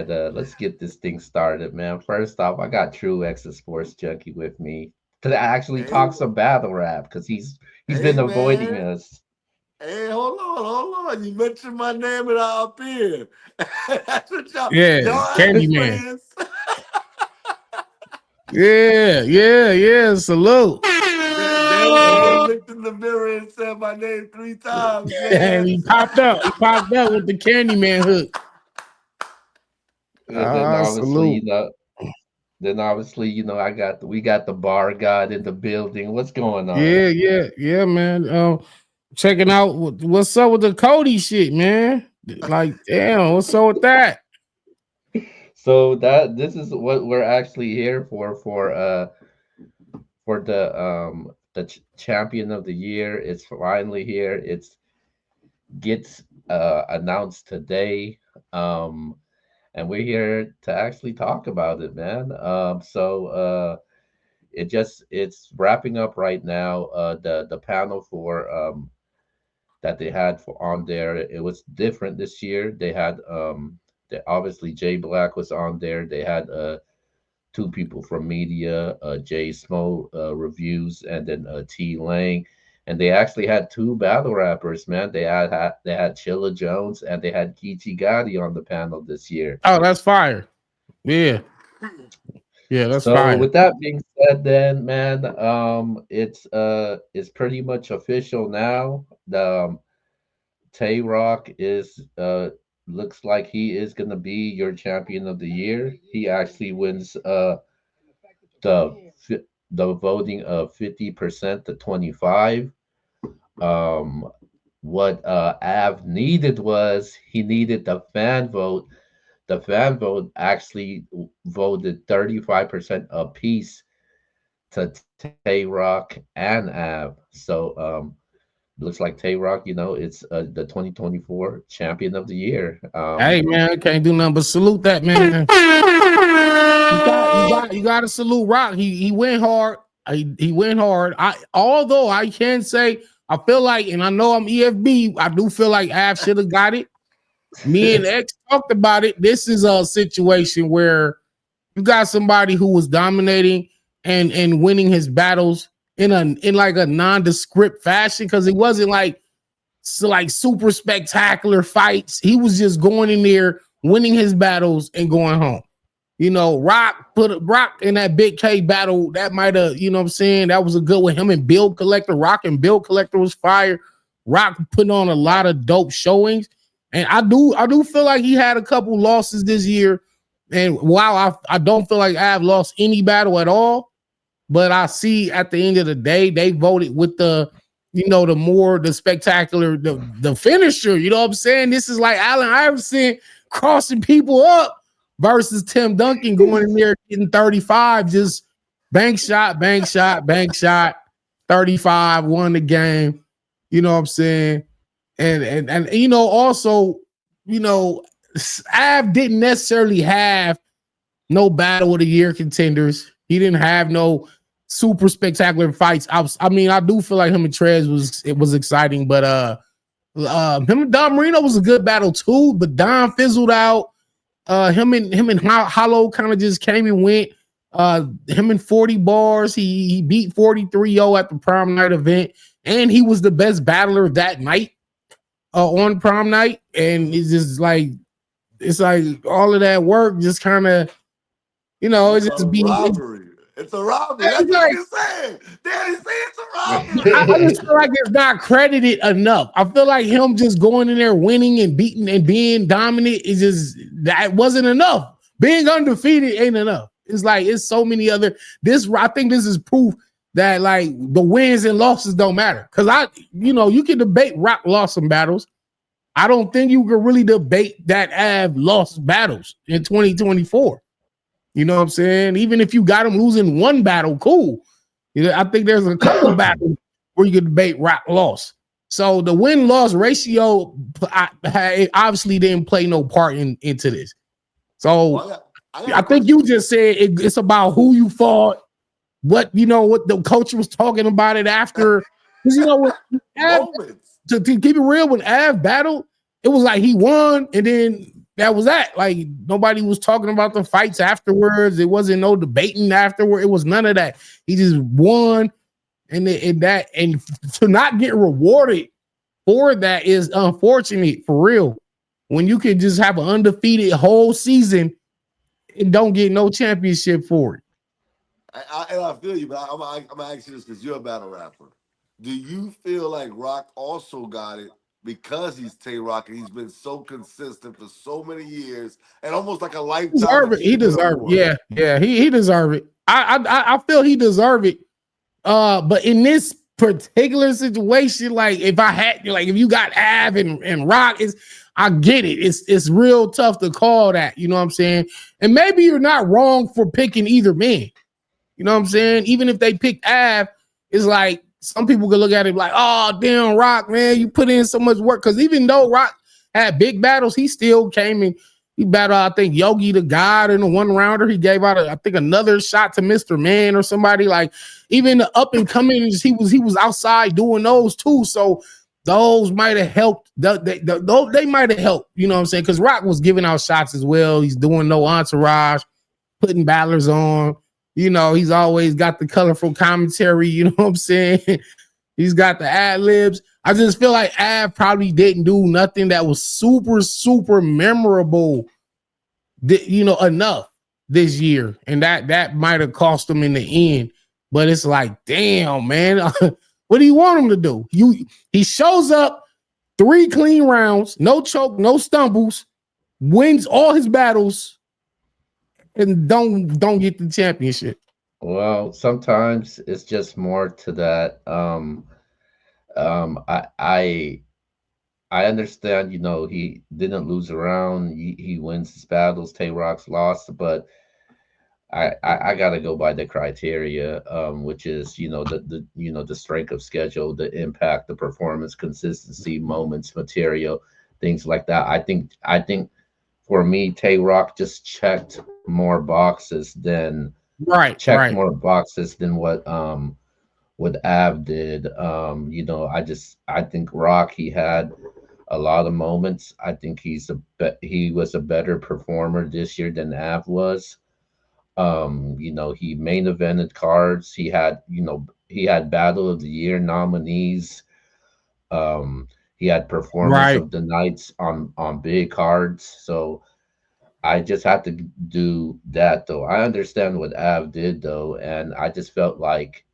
right, let's get this thing started, man. First off, I got True X, a sports junkie, with me to actually Hey, talk some battle rap because he's hey, been avoiding man. us. Hey, hold on. You mentioned my name and I appear. That's what Yeah, y'all ask for Candyman. this. Yeah. Salute. They looked in the mirror and said my name 3 times, And man. he popped up. He popped up with the Candyman hook. And then obviously, Salute. we got the bar god in the building. What's going on? Yeah, man. Checking out what's up with the Coty shit, man. Like, damn, what's up with that? So that this is what we're actually here for the champion of the year. It's finally here. It's gets announced today. Um and we're here to actually talk about it, man. It's wrapping up right now. The panel for that they had for on there, it was different this year. They had obviously Jay Black was on there. They had two people from media, Jay Smo reviews, and then T Lang. And they actually had two battle rappers, man. They had Chilla Jones and they had Geechee Gotti on the panel this year. Oh, that's fire. Yeah. Yeah, that's So fire. with that being said, then, man, it's pretty much official now. The Tay Roc is looks like he is gonna be your champion of the year. He actually wins the the voting of 50% to 25. Um, what Av needed was he needed the fan vote. The fan vote actually voted 35% apiece to Tay Roc and Av. So looks like Tay Roc, it's the 2024 champion of the year. Hey man, can't do nothing but salute that man. You got to salute Rock. He went hard. He went hard. Although I can say I feel like, and I know I'm EFB, I do feel like Av should have got it. Me and X talked about it. This is a situation where you got somebody who was dominating and winning his battles in like a nondescript fashion, because it wasn't like super spectacular fights. He was just going in there, winning his battles and going home. Rock put Rock in that Big K battle. That might have, you know what I'm saying? That was a good with him and Bill Collector. Rock and Bill Collector was fire. Rock put on a lot of dope showings. And I do feel like he had a couple losses this year. And while I don't feel like I've lost any battle at all, but I see at the end of the day, they voted with the spectacular, the finisher. You know what I'm saying? This is like Allen Iverson crossing people up versus Tim Duncan going in there getting 35, just bank shot, 35, won the game. You know what I'm saying? And also, Av didn't necessarily have no battle of the year contenders. He didn't have no super spectacular fights. I do feel like him and Trez was exciting, but him and Don Marino was a good battle too, but Don fizzled out. Him and Hollow kind of just came and went. Him and 40 bars. He beat 43-0 at the prom night event, and he was the best battler that night on prom night. And it's like all of that work just kind of, It's it a just be. robbery. It's a robbery. That's what you're saying. Daddy say it's a robbery. I just feel like it's not credited enough. I feel like him just going in there winning and beating and being dominant is just, that wasn't enough. Being undefeated ain't enough. It's so many other. I think this is proof that like the wins and losses don't matter. Because you can debate Rock lost some battles. I don't think you can really debate that Av lost battles in 2024. You know what I'm saying? Even if you got him losing one battle, cool. I think there's a couple battles where you could debate Rock loss. So the win-loss ratio obviously didn't play no part into this. So I think you just said it's about who you fought, what the coach was talking about it after. Because to keep it real, when Av battled, it was like he won, and then that was that. Like nobody was talking about the fights afterwards. It wasn't no debating afterward. It was none of that. He just won, and to not get rewarded for that is unfortunate for real. When you can just have an undefeated whole season and don't get no championship for it. I feel you, but I'm gonna ask you this because you're a battle rapper. Do you feel like Rock also got it because he's Tay Roc and he's been so consistent for so many years and almost like a lifetime? He deserved it. Yeah, he deserved it. I feel he deserved it. But in this particular situation, like if you got Av and Rock, I get it. It's real tough to call that. You know what I'm saying? And maybe you're not wrong for picking either man. You know what I'm saying? Even if they pick Av, it's like some people could look at it like, oh, damn, Rock, man, you put in so much work. Because even though Rock had big battles, he still came and he battled, I think, Yogi the God in a one-rounder. He gave out, I think, another shot to Mr. Man or somebody. Like, even the up-and-comings, he was outside doing those too. So those might have helped. They might have helped, you know what I'm saying? Because Rock was giving out shots as well. He's doing no entourage, putting battlers on. You know, he's always got the colorful commentary, you know what I'm saying? He's got the ad-libs. I just feel like Av probably didn't do nothing that was super, super memorable, enough this year. And that might have cost him in the end. But it's like, damn, man, what do you want him to do? He shows up 3 clean rounds, no choke, no stumbles, wins all his battles, and don't get the championship. Well, sometimes it's just more to that. I understand, he didn't lose a round. He wins his battles. Tay Roc's lost, but I gotta go by the criteria, which is the strength of schedule, the impact, the performance, consistency, moments, material, things like that. I think for me, Tay Roc just checked more boxes than more boxes than what Av did. I think Roc, he had a lot of moments. I think he was a better performer this year than Av was. He main evented cards. He had Battle of the Year nominees. He had Performance of the Nights on big cards. So I just had to do that, though. I understand what Av did, though, and I just felt like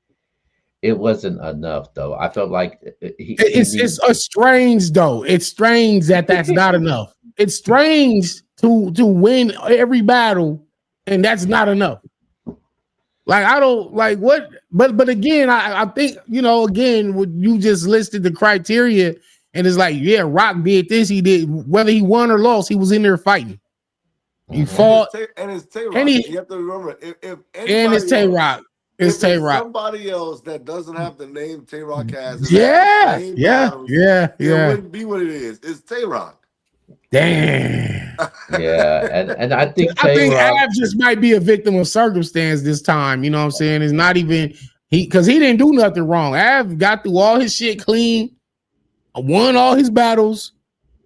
it wasn't enough, though. I felt like it's strange, though. It's strange that's not enough. It's strange to win every battle, and that's not enough. Like, I don't like what, but again, I think, again, when you just listed the criteria, and it's like, yeah, Roc did this, he did, whether he won or lost, he was in there fighting. He fought, and it's Tay Roc. You have to remember, if it's Tay Roc. It's Tay Roc. Somebody else that doesn't have the name Tay Roc has. Yeah. It wouldn't be what it is. It's Tay Roc. Damn. Yeah, and I think Av just might be a victim of circumstance this time. You know what I'm saying? It's not even because he didn't do nothing wrong. Av got through all his shit clean, won all his battles.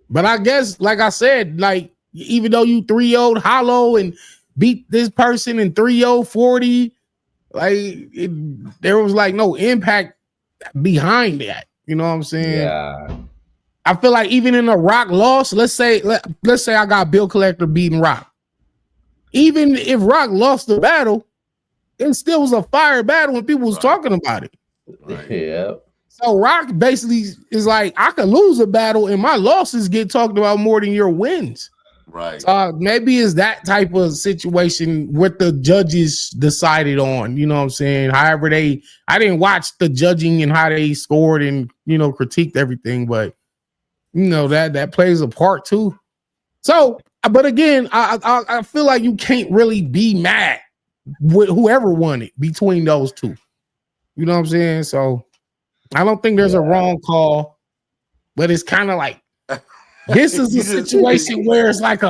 But I guess, like I said, like, even though you 3-0'd hollow and beat this person in 3-0 40, like there was like no impact behind that. You know what I'm saying? Yeah. I feel like even in a Roc loss, let's say I got Bill Collector beating Roc. Even if Roc lost the battle, it still was a fire battle when people was talking about it. Right. Yeah. So Roc basically is like, I could lose a battle and my losses get talked about more than your wins. Right. Maybe it's that type of situation what the judges decided on. You know what I'm saying? However, I didn't watch the judging and how they scored and critiqued everything, but that plays a part too. So, but again, I feel like you can't really be mad with whoever won it between those two. You know what I'm saying? So I don't think there's a wrong call, but it's kind of like this is a situation where it's like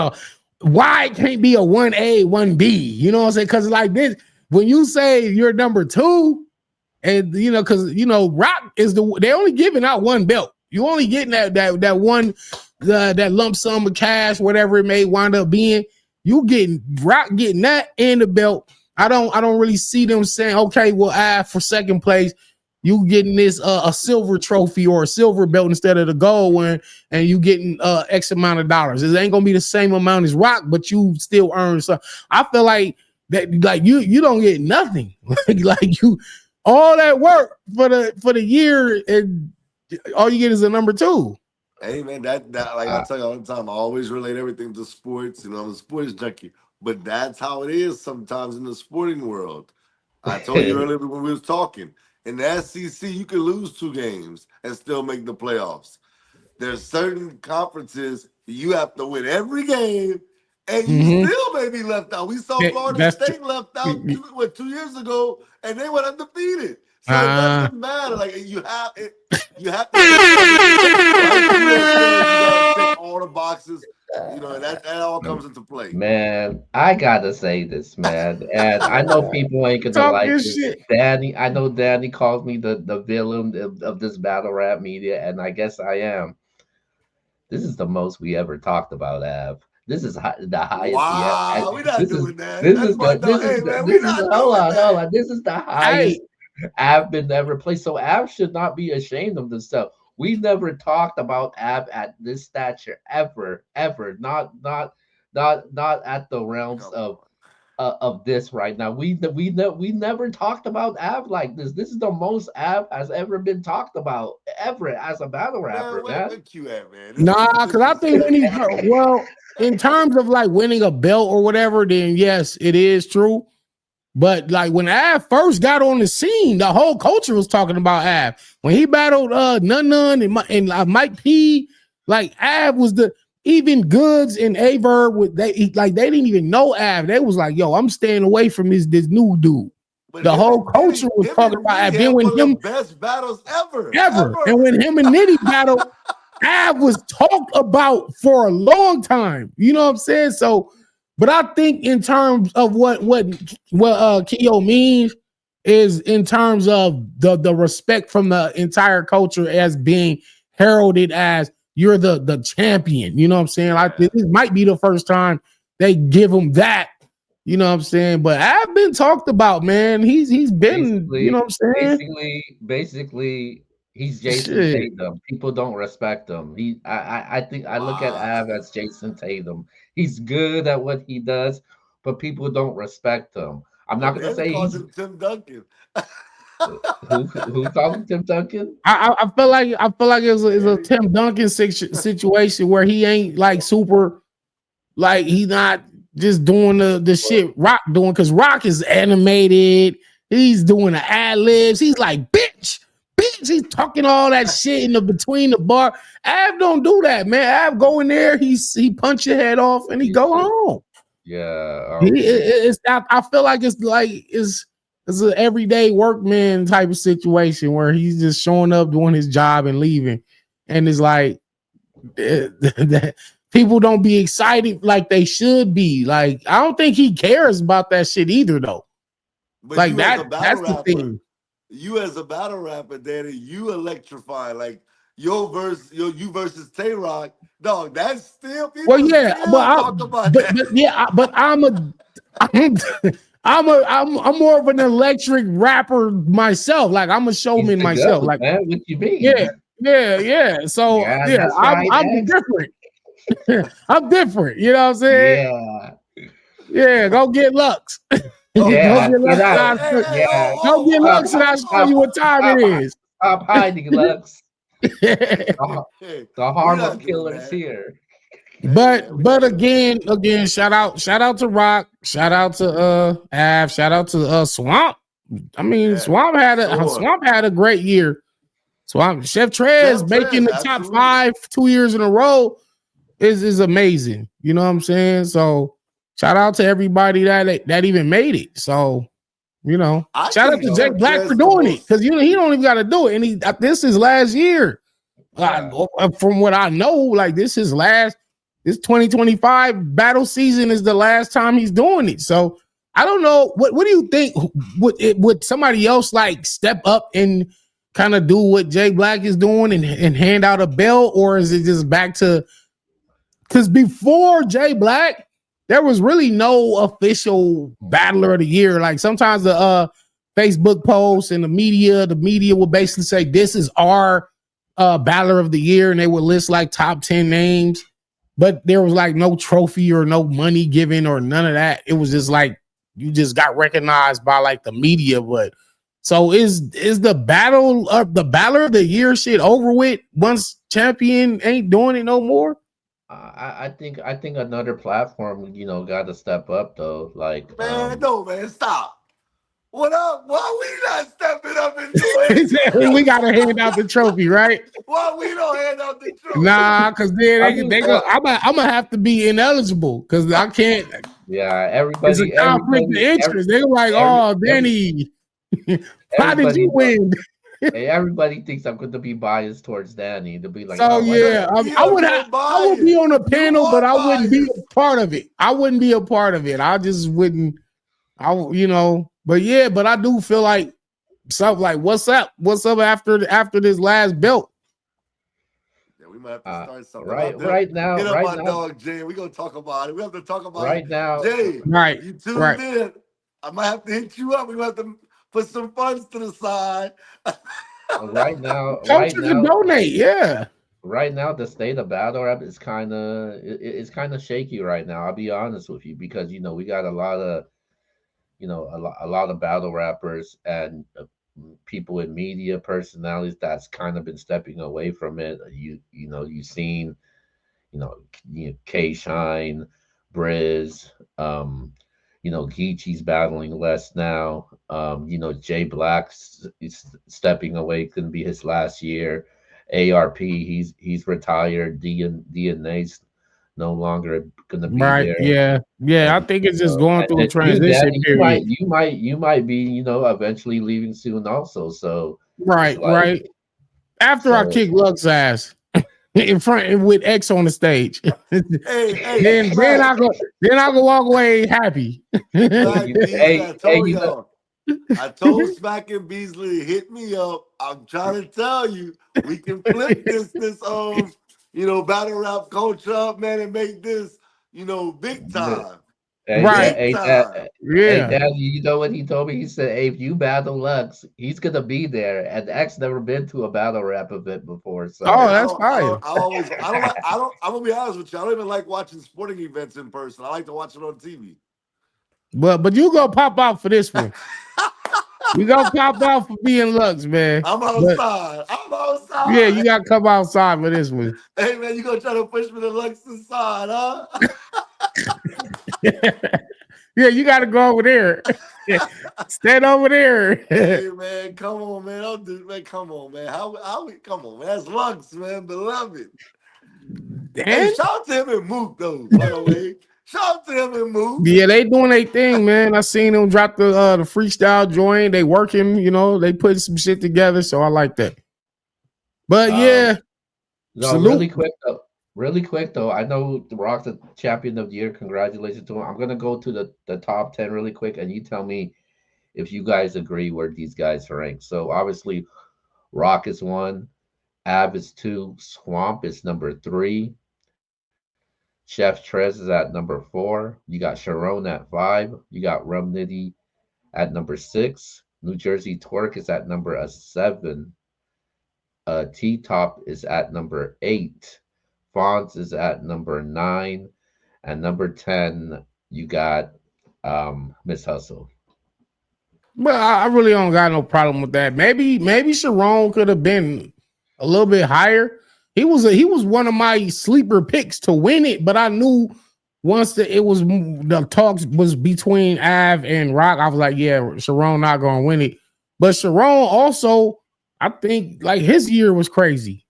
why it can't be a 1A, 1B? You know what I'm saying? Because like this, when you say you're number 2, and because Roc is they only giving out one belt. You only getting that one that lump sum of cash, whatever it may wind up being. You getting Rock getting that and the belt. I don't really see them saying, okay, we'll add for second place. You getting this a silver trophy or a silver belt instead of the gold one, and you getting X amount of dollars. It ain't gonna be the same amount as Rock, but you still earn something. I feel like that, like you don't get nothing. like you all that work for the year, and all you get is a number 2. Hey man, that like I tell you all the time, I always relate everything to sports. You know, I'm a sports junkie, but that's how it is sometimes in the sporting world. I told you earlier when we was talking. In the SEC, you can lose 2 games and still make the playoffs. There's certain conferences you have to win every game, and you still may be left out. We saw Florida State left out 2 years ago, and they went undefeated. So it doesn't matter. Like you have it, you have to. You gotta check all the boxes. You know, and that all comes into play. Man, I gotta say this, man, and I know people ain't gonna Talk like your this. shit. Danny, I know Danny calls me the villain of this battle rap media, and I guess I am. This is the most we ever talked about, Av. This is the highest we have. Wow, we're not This is doing that. this That's is my the dog. this is Hey the man, we're this is not hold doing on, hold that. on. This is the Hey, highest Av been ever placed. So Av should not be ashamed of himself. We never talked about Av at this stature ever, ever. Not at the realms Come on. of this right now. We never talked about Av like this. This is the most Av has ever been talked about ever as a battle Man, rapper, where man. Q at, man? nah, This because I is think when he well, in terms of like winning a belt or whatever, then yes, it is true. But like when Av first got on the scene, the whole culture was talking about Av. When he battled Nun and Mike P, like Av was the even Goods and Averb with they didn't even know Av. They was like, yo, I'm staying away from this new dude. But The whole culture was him talking and about Av. Nitty Then had when one of the him best battles ever, ever, ever. and when him and Nitty battled, Av was talked about for a long time. You know what I'm saying? So, but I think in terms of what Keo means is in terms of the respect from the entire culture as being heralded as you're the champion. You know what I'm saying? Like Yeah. this might be the first time they give him that. You know what I'm saying? But I've been talked about, man. He's been, you Basically, know what I'm saying? basically, he's Jason Shit. Tatum. People don't respect him. I think I look at Wow. Av as Jason Tatum. He's good at what he does, but people don't respect him. I'm not But gonna Danny say calls he's him Tim Duncan. who calls him Tim Duncan. I feel like it's a Tim Duncan situation where he ain't like super, like he's not just doing the shit Rock doing, because Rock is animated. He's doing the ad libs. He's like bitch. He's talking all that shit in the between the bar. Av don't do that, man. Av go in there, he punch your head off and he go home. Yeah. I feel like it's an everyday workman type of situation where he's just showing up, doing his job, and leaving. And it's like that people don't be excited like they should be. Like I don't think he cares about that shit either, though. But Like you as a battle that's the rapper, thing. Danny, you electrify. Like you versus Tay Roc, dog. That's still Well, people yeah, still talk about that. I'm I'm more of an electric rapper myself. Like I'm a He's showman the myself. goat, Like man. What you yeah, mean? So Yeah, yeah, that's right, I'm X. different. I'm different. You know what I'm saying? Yeah. Yeah, go get Lux. Oh, Go Yeah, get hey, get Lux. out. hey, Yeah. Go get Stop, Lux, and I'll show stop, you what time stop, it is. stop hiding, Lux. The, hey, the we Harlem not doing Killer's that. here. Hey man, we But not doing that. again, shout out to Rock, shout out to Av, shout out to Swamp. I mean, Yeah, sure. Swamp had a great year. Swamp Chef Trez Chef making Trez, the top absolutely. 5 2 years in a row is amazing. You know what I'm saying? So shout out to everybody that even made it. So you know, I shout out think to Chef Jake Black Trez for is the doing it, most. because he don't even got to do it. And this is last year. Yeah. From what I know, like this 2025 battle season is the last time he's doing it. So I don't know. What do you think? Would somebody else like step up and kind of do what Jay Black is doing and hand out a belt, or is it just back to because before Jay Black, there was really no official battler of the year. Like sometimes the Facebook posts and the media will basically say this is our battler of the year, and they would list like top 10 names, but there was like no trophy or no money given or none of that. It was just like you just got recognized by like the media. But so is the battler of the year shit over with once champion ain't doing it no more? I think another platform, got to step up though. Like, Man, no, man, stop. What up? Why we not stepping up and doing We gotta hand out the trophy, right? Why we don't hand out the trophy? Nah, because then I mean, they go. I'm gonna have to be ineligible because I can't. yeah, It's a conflict of interest. They're like, "Oh, Danny, how did you everybody knows. win?" Hey, everybody thinks I'm going to be biased towards Danny. They'll be like, So "Oh, why you yeah, got?" We don't get I would be biased. on a You panel, but are I wouldn't be biased. a part of it. I wouldn't be a part of it. I just wouldn't. But yeah, but I do feel like something like, "What's up? What's up after this last belt?" Yeah, we might have to start something. Right now, Hit up my dog Jay. We gonna talk about it. We have to talk about it. right now, Jay, Right, you tuned right. in. I might have to hit you up. We have to put some funds to the side. right now, right Culture can now, donate. Yeah, right now, the state of battle rap is it's kind of shaky right now. I'll be honest with you because we got a lot of a lot of battle rappers and people in media personalities that's kind of been stepping away from it. You've seen K Shine, Briz, Geechee's battling less now. Jay Black's is stepping away, couldn't be his last year. ARP, he's retired. DNA's no longer gonna be right. there. Yeah, yeah. I think it's just going And through a then you, transition Danny, period. you might be, eventually leaving soon also. So it's Right, like, right. After I so kick Lux's ass in front with X on the stage, Hey, then Black, I go walk away happy. Black Beasley. hey, I hey, told y'all. I told Smack and Beasley, hit me up. I'm trying to tell you, we can flip this battle rap culture up, man, and make this, big time. hey, Right. Big time. Hey, Yeah. Daddy, you know what he told me? He said, "Hey, if you battle Lux, he's gonna be there." And X never been to a battle rap event before, Oh, And so that's fire. I'm gonna be honest with you. I don't even like watching sporting events in person. I like to watch it on TV. But you gonna pop out for this one. You gonna pop out for being Lux, man. I'm But outside. I'm yeah, you outside. gotta come outside for this one. Hey man, you gonna try to push me to Lexus side, huh? Yeah, you gotta go over there. Stand over there. Hey man, come on, man. Don't do man, come on, man. How we come on, man. That's Lux, man, beloved. Hey, Dan? shout out to him and Mook, though, by the way. Shout out to him and Mook. Yeah, they doing their thing, man. I seen them drop the freestyle joint. They working, they putting some shit together. So I like that. But um, yeah, no, salute. really quick though. I know The Rock's the champion of the year. Congratulations to him. I'm gonna go to the top 10 really quick, and you tell me if you guys agree where these guys rank. So obviously, Rock is one, Av is two, Swamp is number three, Chef Trez is at number four. You got Sharon at five. You got Rum Nitty at number six. New Jersey Twerk is at number seven. T Top is at number eight. Fonz is at number nine. And number 10, you got Miss Hustle. But I really don't got no problem with that. Maybe Sharon could have been a little bit higher. He was one of my sleeper picks to win it, but I knew once the talks was between Av and Rock, I was like, yeah, Sharon not gonna win it. But Sharon also, I think like his year was crazy.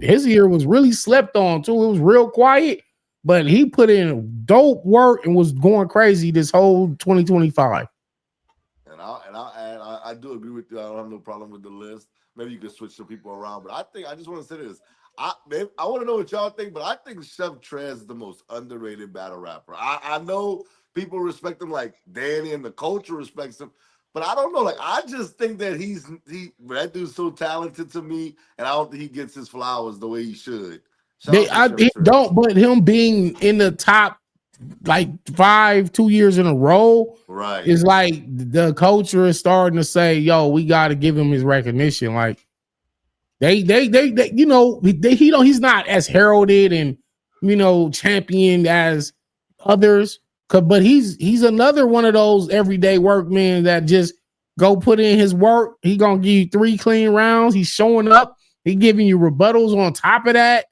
His year was really slept on too. It was real quiet, but he put in dope work and was going crazy this whole 2025. And I'll add, I do agree with you. I don't have no problem with the list. Maybe you can switch some people around, but I just want to say this. I want to know what y'all think, but I think Chef Trez is the most underrated battle rapper. I know people respect him like Danny and the culture respects him, but I don't know. Like I just think that that dude's so talented to me, and I don't think he gets his flowers the way he should. Shout out to Chef He Trez. don't, but him being in the top like 2 years in a row Right. is like the culture is starting to say, "Yo, we got to give him his recognition." Like they you know, he don't, he's not as heralded and championed as others. But he's another one of those everyday workmen that just go put in his work. He gonna give you 3 clean rounds. He's showing up. He giving you rebuttals on top of that.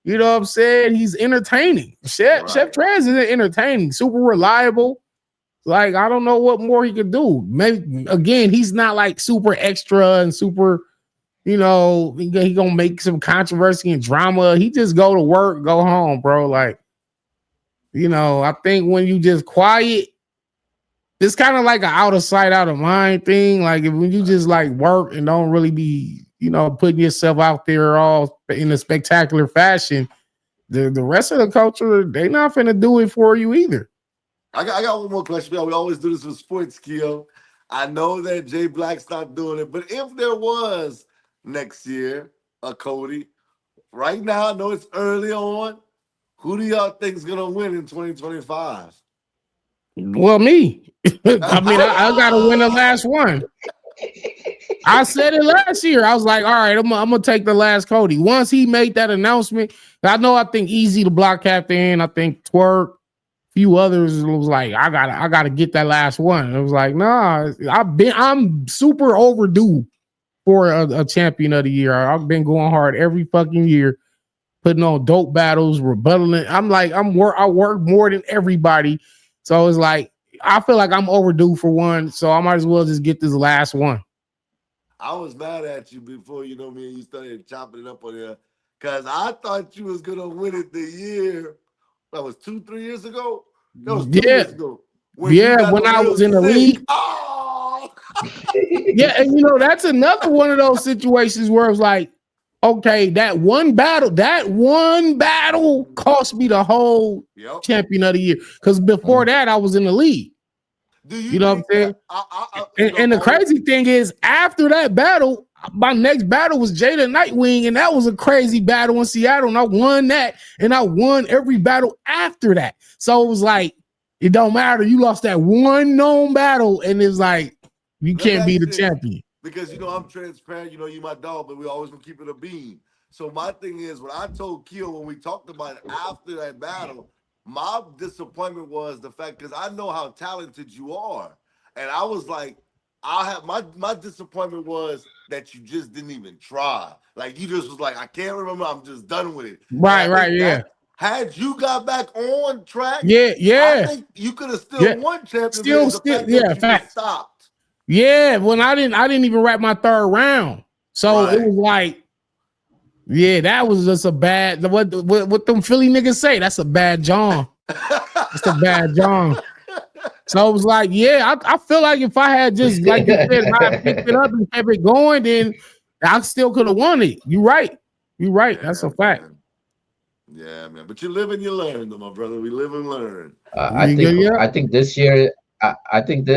You know what I'm saying? He's entertaining. Chef Trez is entertaining, super reliable. Like, I don't know what more he could do. Maybe again, he's not like super extra and super, he gonna make some controversy and drama. He just go to work, go home, bro. Like, I think when you just quiet, it's kind of like an out of sight, out of mind thing. Like when you just like work and don't really be, putting yourself out there all in a spectacular fashion, the rest of the culture, they not finna do it for you either. I got one more question. We always do this with sports, Keo. I know that Jay Black's not doing it, but if there was next year a Coty, right now, I know it's early on. Who do y'all think is gonna win in 2025? Well, me. I mean, I gotta win the last one. I said it last year. I was like, all right, I'm gonna take the last Coty. Once he made that announcement, I think Easy the block captain, I think Twerk, few others was like, I gotta get that last one. It was like, nah, I'm super overdue for a champion of the year. I've been going hard every fucking year, putting on dope battles, rebuttaling. I work more than everybody. So it's like, I feel like I'm overdue for one. So I might as well just get this last one. I was mad at you before me and you started chopping it up on there because I thought you was gonna win it the year that was 2-3 years ago. That was 2 years ago. When I was in the league. Oh, yeah, and that's another one of those situations where it's like, okay, that one battle cost me the whole champion of the year. Because before that, I was in the league. Do you know what I'm saying? And the crazy thing is, after that battle, my next battle was Jada Nightwing, and that was a crazy battle in Seattle. And I won that, and I won every battle after that. So it was like, it don't matter. You lost that one known battle, and it's like, you can't be the champion. Because I'm transparent, you my dog, but we always gonna keep it a beam. So my thing is, what I told Keo when we talked about it after that battle, my disappointment was the fact because I know how talented you are, and I was like, I have my disappointment was that you just didn't even try. Like you just was like, I can't remember. I'm just done with it. Right, yeah. Had you got back on track, yeah, I think you could have still won champion. Still, Stopped. Yeah, when I didn't even wrap my third round, so it was like, yeah, that was just a bad. What them Philly niggas say? That's a bad John. That's a bad John. So it was like, yeah, I feel like if I had just like you said, if I picked it up and kept it going, then I still could have won it. You're right. That's a fact. Man. Yeah, man. But you live and you learn, though, my brother. We live and learn. I think this year. I think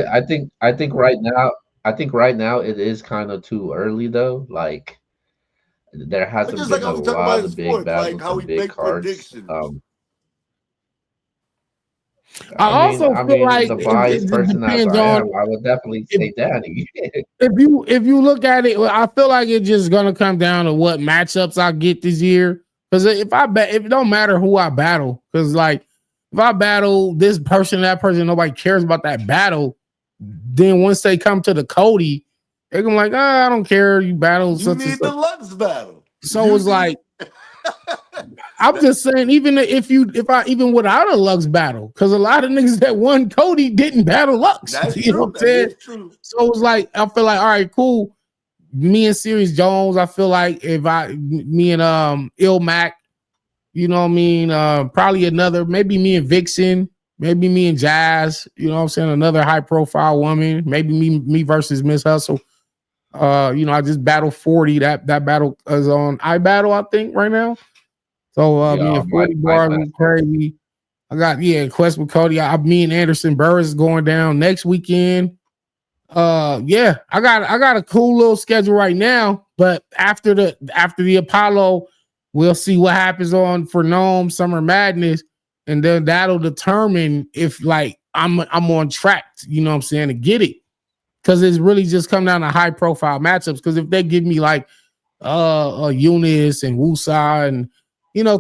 right now. I think right now it is kind of too early though. Like there hasn't been a lot of big battles, how we big make cards. predictions. I also feel like the biased person as I am, I would definitely say Danny. if you look at it, I feel like it's just gonna come down to what matchups I get this year. Because if it don't matter who I battle, because like if I battle this person, that person, nobody cares about that battle. Then once they come to the Coty, they're gonna be like, I don't care. You battle. You need the Lux battle. So it's like, I'm just saying, even if I even without a Lux battle, because a lot of niggas that won Coty didn't battle Lux. That's you true. know what I'm saying? True. So it's like, I feel like, all right, cool. Me and Sirius Jones, I feel like me and Ilmac, you know what I mean? Probably maybe me and Vixen, maybe me and Jazz, you know what I'm saying? Another high profile woman, maybe me versus Miss Hustle. I just battled 40. That battle is on iBattle, I think, right now. So me and 40 bars was crazy. I got Quest with Coty. Me and Anderson Burris is going down next weekend. I got a cool little schedule right now, but after the Apollo, We'll see what happens on for Gnome Summer Madness, and then that'll determine if like I'm on track, you know what I'm saying, to get it. Because it's really just come down to high profile matchups. Because if they give me like Eunice and Wusa and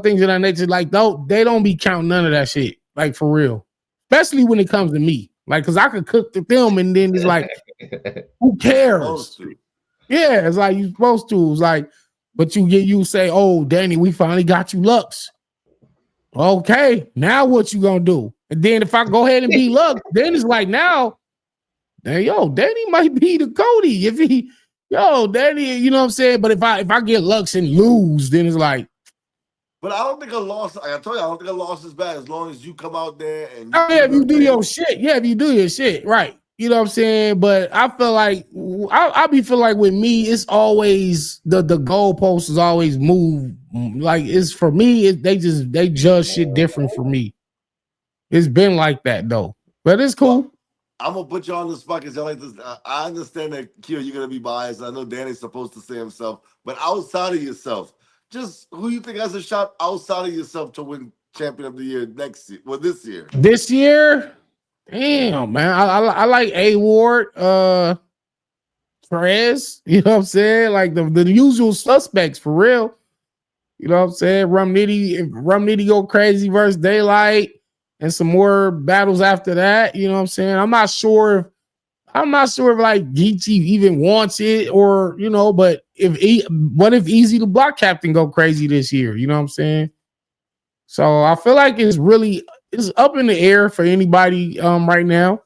things of that nature, like they don't be counting none of that shit, like for real. Especially when it comes to me, like because I could cook the film and then it's like, who cares? Yeah, it's like you supposed to. It's like, but you say, oh, Danny, we finally got you Lux. Okay, now what you gonna do? And then if I go ahead and be Lux, then it's like now, Danny might be the Coty. If he, Danny, you know what I'm saying? But if I get Lux and lose, then it's like. But I don't think a loss, like I told you, I don't think a loss is bad as long as you come out there and oh yeah, if you do your shit. Yeah, if you do your shit, right. You know what I'm saying? But I feel like I be feel like with me, it's always the goalpost is always move. Like it's for me, they judge shit different for me. It's been like that though, but it's cool. Well, I'm gonna put you on the spot because like this. I understand that Kyo, you're gonna be biased. I know Danny's supposed to say himself, but outside of yourself, just who you think has a shot outside of yourself to win champion of the year next year? Well, this year. This year. Damn, man. I like A Ward, Perez, you know what I'm saying? Like the usual suspects for real. You know what I'm saying? Rum Nitty go crazy versus Daylight and some more battles after that. You know what I'm saying? I'm not sure if like Geechee even wants it or, but what if Easy the Block Captain go crazy this year? You know what I'm saying? So I feel like it's up in the air for anybody right now.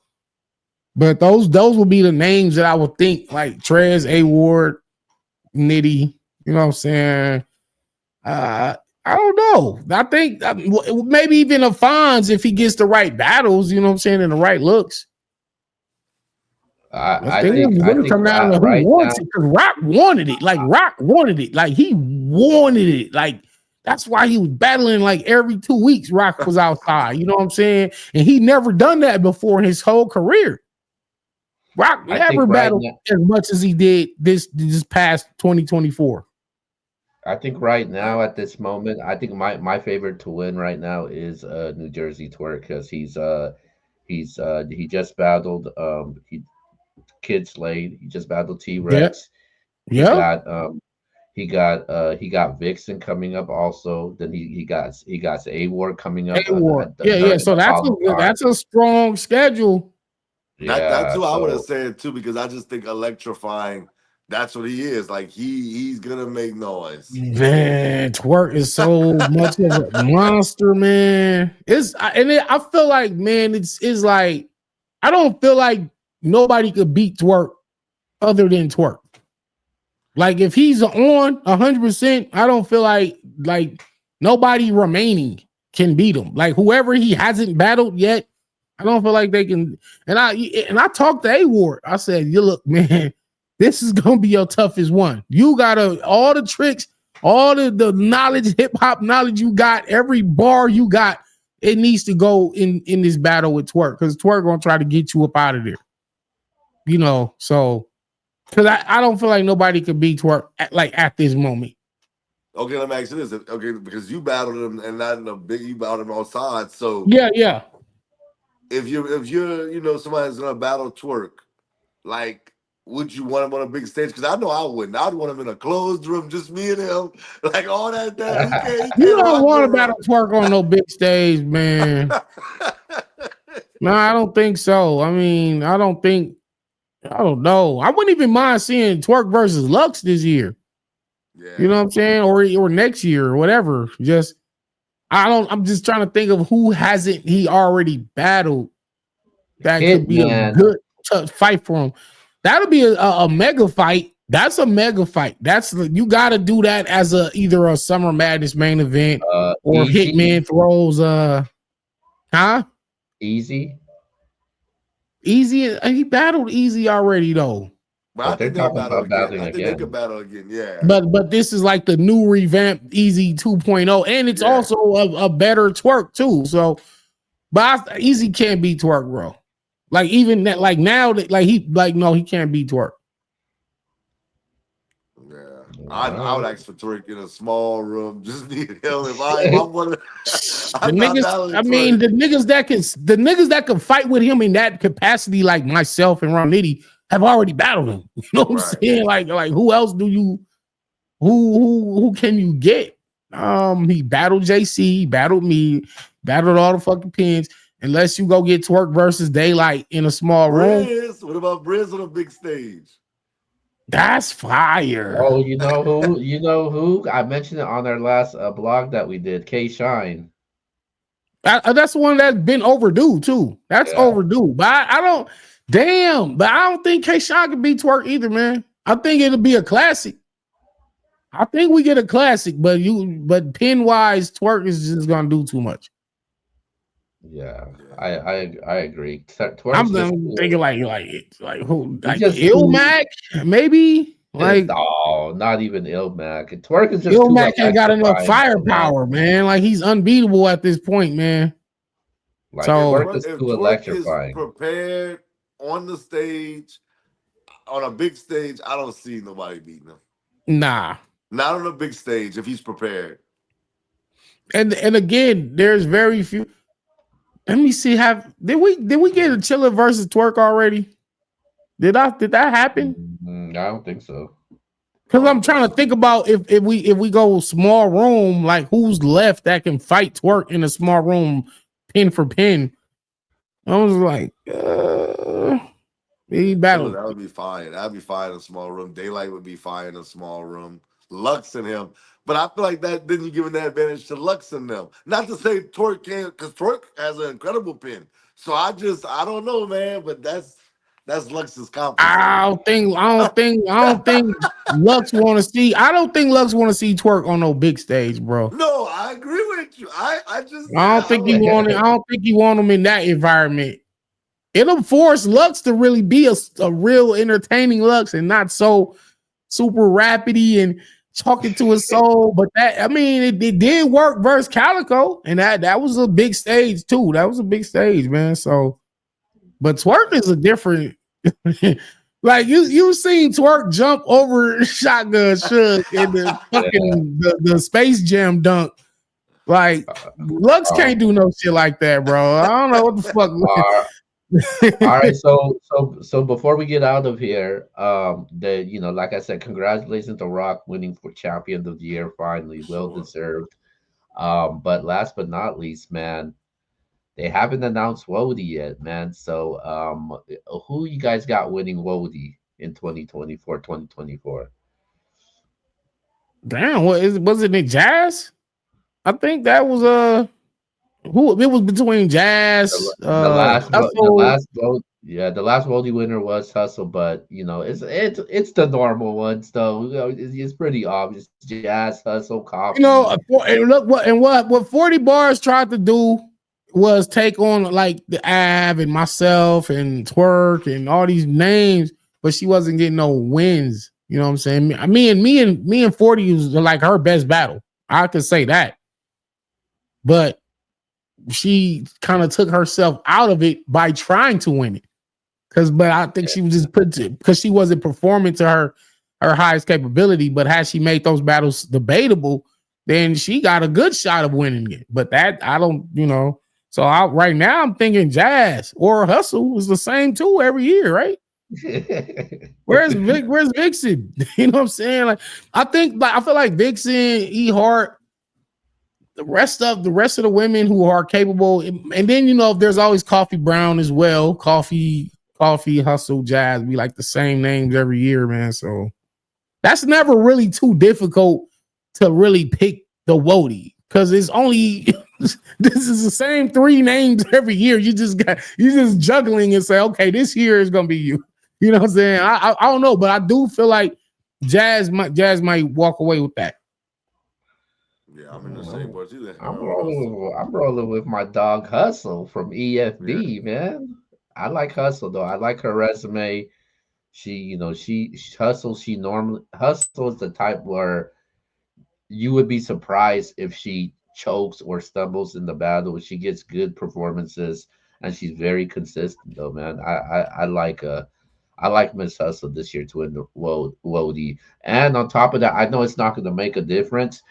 But those will be the names that I would think, like Trez, A Ward, Nitty. You know what I'm saying? I don't know. I think maybe even a Fonz if he gets the right battles, you know what I'm saying, and the right looks. I think come down to who wants it, because Rock wanted it. Like Rock wanted it. Like he wanted it. Like that's why he was battling like every 2 weeks. Rock was outside. You know what I'm saying? And he never done that before in his whole career. Rock never battled as much as he did this past 2024. I think right now at this moment, I think my favorite to win right now is New Jersey Twerk because he just battled Kid Slade. He just battled T Rex. Yeah. He got Vixen coming up also. Then he got A Ward coming up. So that's a strong schedule. Yeah, that's who I would have said too, because I just think electrifying. That's what he is. Like he's gonna make noise. Man, Twerk is so much of a monster, man. I feel like, man, it's like I don't feel like nobody could beat Twerk other than Twerk. Like if he's on 100%, I don't feel like nobody remaining can beat him. Like whoever he hasn't battled yet, I don't feel like they can. And I talked to A Ward. I said, "You look, man, this is gonna be your toughest one. You got all the tricks, all the knowledge, hip hop knowledge you got, every bar you got, it needs to go in this battle with Twerk because Twerk gonna try to get you up out of there. So because I don't feel like nobody could beat Twerk at this moment." Okay, let me ask you this. Okay, because you battled him and not in a big, you battled him outside. So yeah. If you're somebody's gonna battle Twerk, like, would you want him on a big stage? Because I know I wouldn't. I'd want him in a closed room, just me and him, like all that. You don't want to battle Twerk on no big stage, man. No, I don't think so. I mean, I don't know. I wouldn't even mind seeing Twerk versus Lux this year. Yeah. You know what I'm saying? Or next year or whatever. I'm just trying to think of who hasn't he already battled that could be a good fight for him. That'll be a mega fight. That's a mega fight. You got to do that as either a Summer Madness main event or Hitman throws Easy. He battled Easy already though. But I think they're battle again. I think they could battle again. Yeah. But this is like the new revamped Easy 2.0, and it's also a better Twerk too. So, but Easy can't beat Twerk, bro. Like even that, like now that he can't beat Twerk. Yeah. I would All ask for Twerk in a small room. Just need him. If I'm one of The I'm not niggas, down I with mean, Twerk. the niggas that can fight with him in that capacity, like myself and Ron Nitty, have already battled him. You know what I'm Right. saying? Like who else do you who can you get? He battled JC, he battled me, battled all the fucking pins. Unless you go get Twerk versus Daylight in a small room, Briz. What about Briz on a big stage? that's fire. Oh, you know who? You know who? I mentioned it on our last blog that we did. K Shine. That's one that's been overdue too. That's Yeah, overdue. But I don't. Damn. But I don't think K Shine can beat Twerk either, man. I think it'll be a classic. I think we get a classic, but pin wise, Twerk is just gonna do too much. yeah. Yeah. I agree. I'm Twerk's just cool. thinking like who He's like just too. Ilmac maybe like No, not even Ilmac. Twerk is just too Ilmac ain't got enough electrifying, though, man. firepower, man. Like he's unbeatable at this point, man. Like So Twerk is If too Twerk is electrifying. prepared on the stage, on a big stage, I don't see nobody beating him. nah. Not on a big stage if he's prepared. And again, there's very few. Let me see. Did we get a Chiller versus Twerk already? Did that happen? I don't think so. Because I I'm don't think trying to so. think about if we go small room, like who's left that can fight Twerk in a small room, pin for pin. I was like, he Chiller, battled. that would be fine. That'd be fine in a small room. Daylight would be fine in a small room. Lux and him. But I feel like that then you're giving that advantage to Lux and them. Not to say Torque can't, because Torque has an incredible pin. So I don't know, man, but that's Lux's confidence I level. don't think I don't think Lux want to see. I don't think Lux want to see Twerk on no big stage, bro. No, I agree with you. I just said I don't I think he don't want it. I don't think he want him in that environment. It'll force Lux to really be a real entertaining Lux and not so super rapidy and talking to his soul. But that, I mean, it did work versus Calico, and that was a big stage too. That was a big stage, man. So, but Twerk is a different. Like you seen Twerk jump over Shotgun Suge in the Yeah. fucking the Space Jam dunk. Like Lux Um, can't do no shit like that, bro. I don't know what the fuck. all all right. So before we get out of here, like I said, congratulations to Rock winning for Champion of the Year finally, well sure. deserved. But last but not least, man, they haven't announced Wody yet, man. So who you guys got winning Wody in 2024, 2024? Damn, was it in Jazz? I think that was who it was between Jazz, The Hustle. last vote, yeah, the last Wody winner was Hustle, but it's the normal ones though. It's pretty obvious. Jazz, Hustle, You Coffee. know, and look what 40 Bars tried to do was take on like the Av and myself and Twerk and all these names, but she wasn't getting no wins. You know what I'm saying? Me and 40 was like her best battle. I could say that. But she kind of took herself out of it by trying to win it. But I think she was just put to because she wasn't performing to her highest capability. But had she made those battles debatable, then she got a good shot of winning it. But that I don't, So right now I'm thinking Jazz or Hustle is the same two every year, right? Where's Vixen? You know what I'm saying? Like I feel like Vixen, E Hart, the rest of the women who are capable, and then there's always Coffee Brown as well. Coffee, Hustle, Jazz be like the same names every year, man. So that's never really too difficult to really pick the Wody because it's only this is the same three names every year. You just juggling and say, okay, this year is gonna be you. You know what I'm saying? I don't know, but I do feel like Jazz might walk away with that. Yeah, I'm in the same boat too. I'm rolling with my dog Hustle from Yeah. EFB, man. I like Hustle though. I like her resume. She normally Hustle is the type where you would be surprised if she chokes or stumbles in the battle. She gets good performances and she's very consistent though, man. I like I like Miss Hustle this year to win the Wody. And on top of that, I know it's not going to make a difference.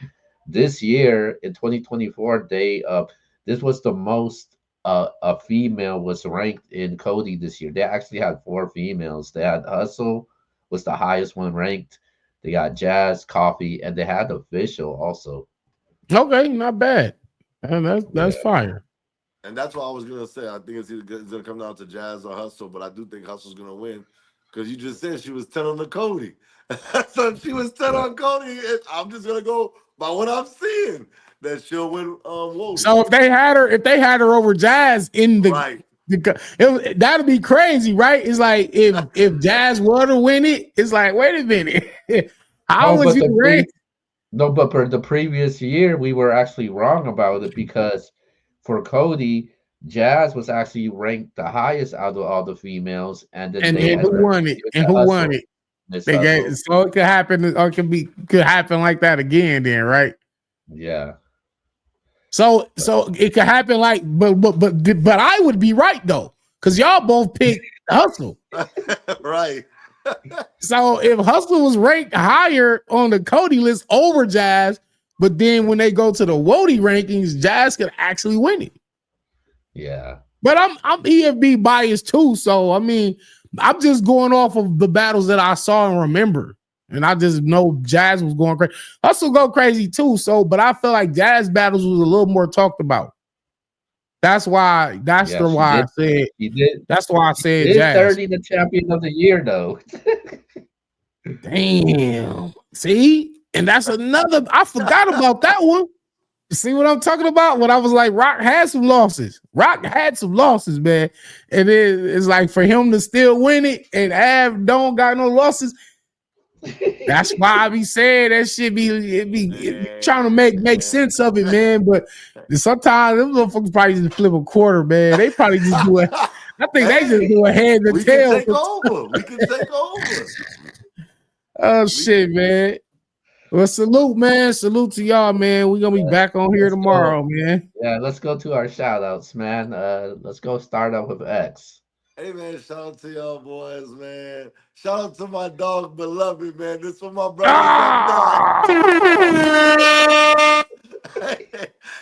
This year in 2024, this was the most a female was ranked in Coty this year. They actually had four females. They had Hustle was the highest one ranked. They got Jazz, Coffee, and they had Official also. Okay, not bad. And that's Yeah. fire. And that's what I was gonna say. I think it's gonna come down to Jazz or Hustle, but I do think Hustle's gonna win because you just said she was 10 on the Cody. So if she was 10 Yeah. on Cody, I'm just gonna go by what I'm seeing that she'll win Wody. So if they had her over Jazz in Right. that'd be crazy, right? It's like if Jazz were to win it, it's like, wait a minute, how No, was but you ranked? no, but for the previous year, we were actually wrong about it because for Cody, Jazz was actually ranked the highest out of all the females, and then And they then who ended up won it? giving it And to who won Hustle, it? Miss They gave, Hustle. so it could happen, or could happen like that again. Then, right? Yeah, So it could happen like, but I would be right though, because y'all both picked Hustle. Right. So if Hustle was ranked higher on the Cody list over Jazz, but then when they go to the Wody rankings, Jazz could actually win it. yeah, But I'm EFB biased too, so I mean, I'm just going off of the battles that I saw and remember. And I just know Jazz was going crazy. Hustle go crazy too. So, but I feel like Jazz battles was a little more talked about. That's why. yeah. She I did. said. She did. That's why I She said did Jazz. 30 the champion of the year though. Damn. See, and that's another. I forgot about that one. See what I'm talking about? When I was like, Rock had some losses. Rock had some losses, man. And it's like for him to still win it and Av don't got no losses. That's why I be saying that shit it be trying to make sense of it, man. But sometimes them motherfuckers probably just flip a quarter, man. They probably just do it. I think they just Hey, do a head to we can tail. take over. We can take over. Oh shit, man. Well, salute, man. Salute to y'all, man. We're gonna be back on here Let's go. tomorrow, man. Yeah, let's go to our shout outs, man. Let's go start off with X. Hey man, shout out to y'all boys, man. Shout out to my dog beloved, man. This for my brothers up Ah! north.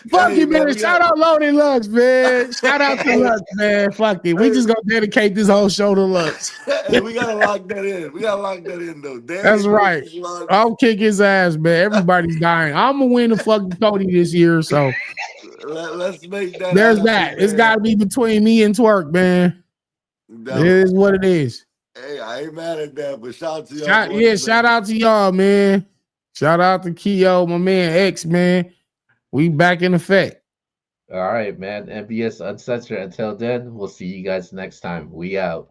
Fuck Hey you, man, man. Shout out Loaded Lux, man. Shout out to hey, Lux, man. Fuck it. We hey, just gonna dedicate this whole show to Lux. hey, we gotta lock that in. We gotta lock that in though. That's Darius right. versus Lux. I'll kick his ass, man. Everybody's dying. I'm gonna win the fucking Coty this year, so Let's make that there's happen, that. It's man. gotta be between me and Twerk, man. It Definitely. is what it is. Hey, I ain't mad at that, but shout out to y'all boys. Yeah, shout out to y'all, man. Shout out to Keo, my man X, man. We back in effect. All right, man. MBS Uncensored. Until then, we'll see you guys next time. We out.